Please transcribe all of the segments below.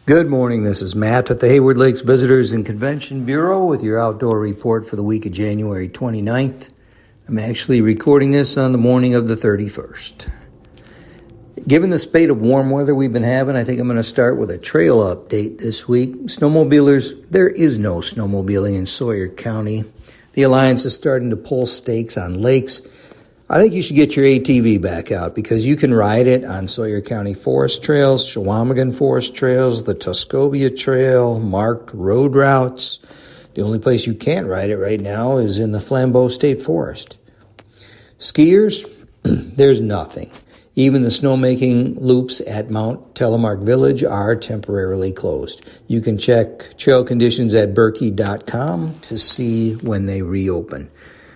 Good morning, this is Matt at the Hayward Lakes Visitors and Convention Bureau with your outdoor report for the week of January 29th. I'm actually recording this on the morning of the 31st. Given the spate of warm weather we've been having, I think I'm going to start with a trail update this week. Snowmobilers, there is no snowmobiling in Sawyer County. The Alliance is starting to pull stakes on lakes. I think you should get your ATV back out because you can ride it on Sawyer County forest trails, Chequamegon forest trails, the Tuscobia Trail, marked road routes. The only place you can't ride it right now is in the Flambeau State Forest. Skiers, there's nothing. Even the snowmaking loops at Mount Telemark Village are temporarily closed. You can check trail conditions at Berkey.com to see when they reopen.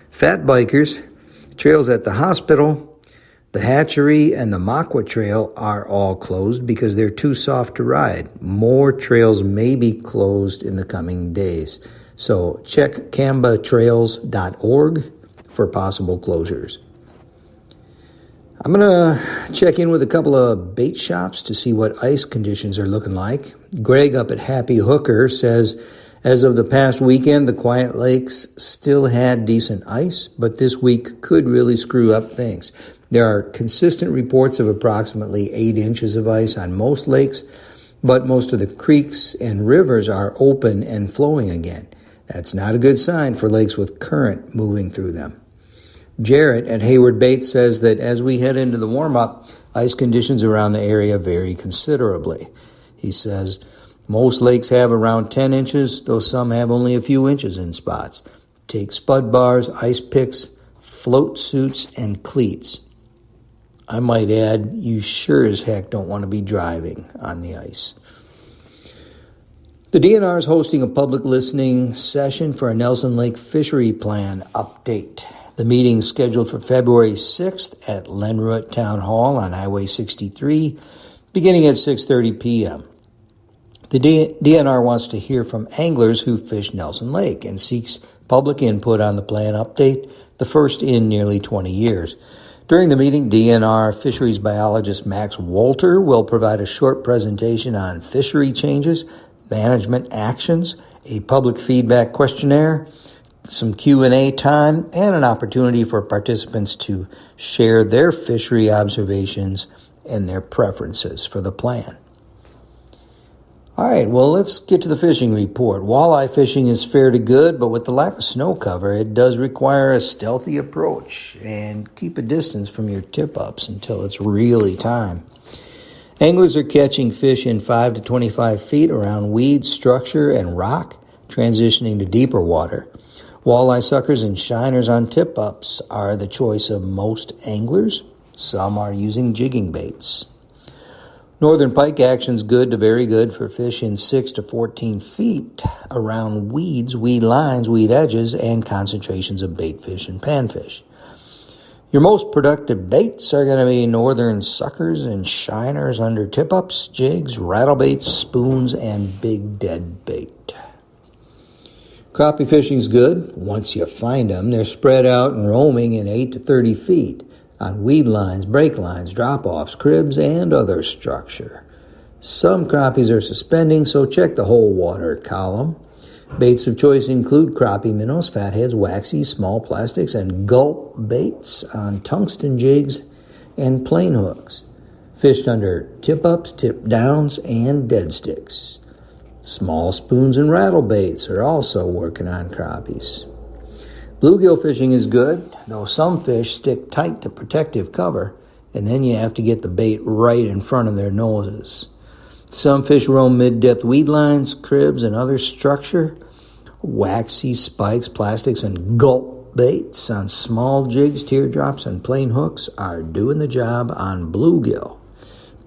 Fat bikers, trails at the hospital, the hatchery, and the Makwa Trail are all closed because they're too soft to ride. More trails may be closed in the coming days. So check cambatrails.org for possible closures. I'm going to check in with a couple of bait shops to see what ice conditions are looking like. Greg up at Happy Hooker says, as of the past weekend, the Quiet Lakes still had decent ice, but this week could really screw up things. There are consistent reports of approximately 8 inches of ice on most lakes, but most of the creeks and rivers are open and flowing again. That's not a good sign for lakes with current moving through them. Jarrett at Hayward Baits says that as we head into the warm-up, ice conditions around the area vary considerably. He says, most lakes have around 10 inches, though some have only a few inches in spots. Take spud bars, ice picks, float suits, and cleats. I might add, you sure as heck don't want to be driving on the ice. The DNR is hosting a public listening session for a Nelson Lake Fishery Plan update. The meeting is scheduled for February 6th at Lenroot Town Hall on Highway 63, beginning at 6:30 p.m. The DNR wants to hear from anglers who fish Nelson Lake and seeks public input on the plan update, the first in nearly 20 years. During the meeting, DNR fisheries biologist Max Walter will provide a short presentation on fishery changes, management actions, a public feedback questionnaire, some Q&A time, and an opportunity for participants to share their fishery observations and their preferences for the plan. All right, well, let's get to the fishing report. Walleye fishing is fair to good, but with the lack of snow cover, it does require a stealthy approach and keep a distance from your tip-ups until it's really time. Anglers are catching fish in 5 to 25 feet around weeds, structure, and rock, transitioning to deeper water. Walleye suckers and shiners on tip-ups are the choice of most anglers. Some are using jigging baits. Northern pike action's good to very good for fish in 6 to 14 feet around weeds, weed lines, weed edges, and concentrations of bait fish and panfish. Your most productive baits are going to be northern suckers and shiners under tip-ups, jigs, rattle baits, spoons, and big dead bait. Crappie fishing's good. Once you find them, they're spread out and roaming in 8 to 30 feet on weed lines, break lines, drop-offs, cribs, and other structure. Some crappies are suspending, so check the whole water column. Baits of choice include crappie minnows, fatheads, waxies, small plastics, and gulp baits on tungsten jigs and plain hooks. Fished under tip-ups, tip-downs, and dead sticks. Small spoons and rattle baits are also working on crappies. Bluegill fishing is good, though some fish stick tight to protective cover, and then you have to get the bait right in front of their noses. Some fish roam mid-depth weed lines, cribs, and other structure. Waxy spikes, plastics, and gulp baits on small jigs, teardrops, and plain hooks are doing the job on bluegill.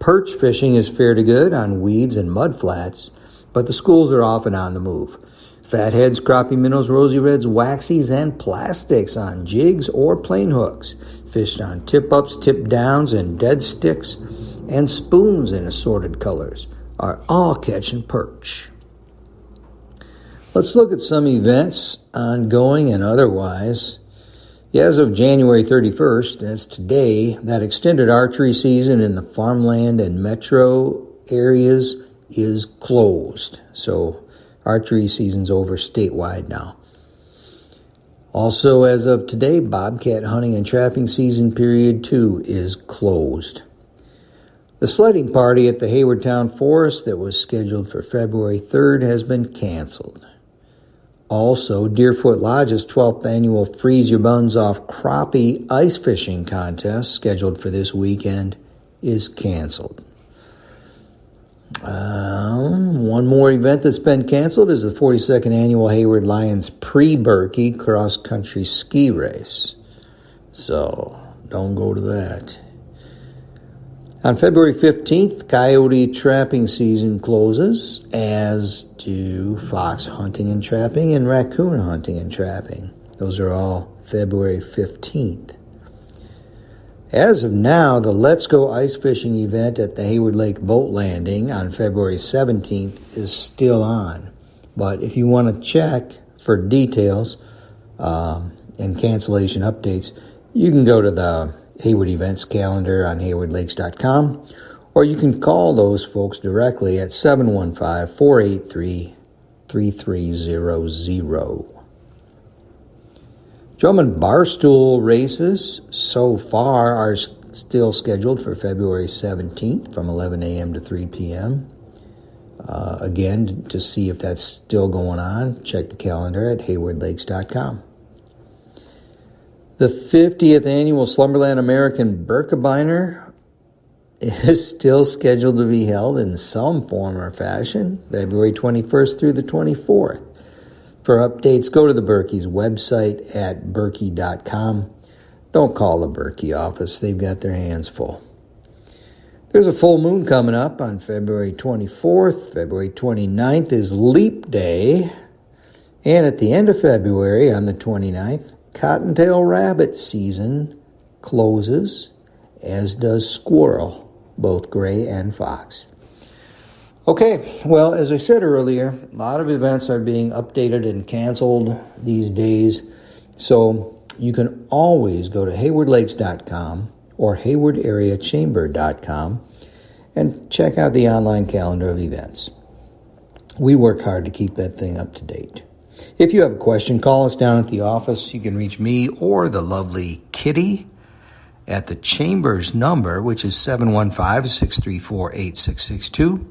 Perch fishing is fair to good on weeds and mud flats, but the schools are often on the move. Fatheads, crappie minnows, rosy reds, waxies, and plastics on jigs or plain hooks. Fished on tip-ups, tip-downs, and dead sticks, and spoons in assorted colors are all catching perch. Let's look at some events, ongoing and otherwise. As of January 31st, that's today, that extended archery season in the farmland and metro areas is closed. So archery season's over statewide now. Also, as of today, bobcat hunting and trapping season period 2 is closed. The sledding party at the Hayward Town Forest that was scheduled for February 3rd has been canceled. Also, Deerfoot Lodge's 12th annual Freeze Your Buns Off Crappie Ice Fishing Contest, scheduled for this weekend, is canceled. One more event that's been canceled is the 42nd annual Hayward Lions Pre-Berkey Cross Country Ski Race. So, don't go to that. On February 15th, coyote trapping season closes, as do fox hunting and trapping and raccoon hunting and trapping. Those are all February 15th. As of now, the Let's Go Ice Fishing event at the Hayward Lake Boat Landing on February 17th is still on. But if you want to check for details and cancellation updates, you can go to the Hayward Events calendar on haywardlakes.com, or you can call those folks directly at 715-483-3300. Drummond Barstool races so far are still scheduled for February 17th from 11 a.m. to 3 p.m. Again, to see if that's still going on, check the calendar at haywardlakes.com. The 50th annual Slumberland American Birkebeiner is still scheduled to be held in some form or fashion, February 21st through the 24th. For updates, go to the Berkey's website at berkey.com. Don't call the Berkey office. They've got their hands full. There's a full moon coming up on February 24th. February 29th is Leap Day. And at the end of February, on the 29th, Cottontail rabbit season closes, as does squirrel, both gray and fox. Okay, well, as I said earlier, a lot of events are being updated and canceled these days, so you can always go to haywardlakes.com or haywardareachamber.com and check out the online calendar of events. We work hard to keep that thing up to date. If you have a question, call us down at the office. You can reach me or the lovely Kitty at the Chambers number, which is 715-634-8662,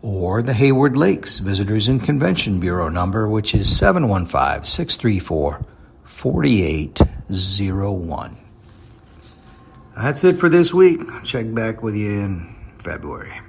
or the Hayward Lakes Visitors and Convention Bureau number, which is 715-634-4801. That's it for this week. I'll check back with you in February.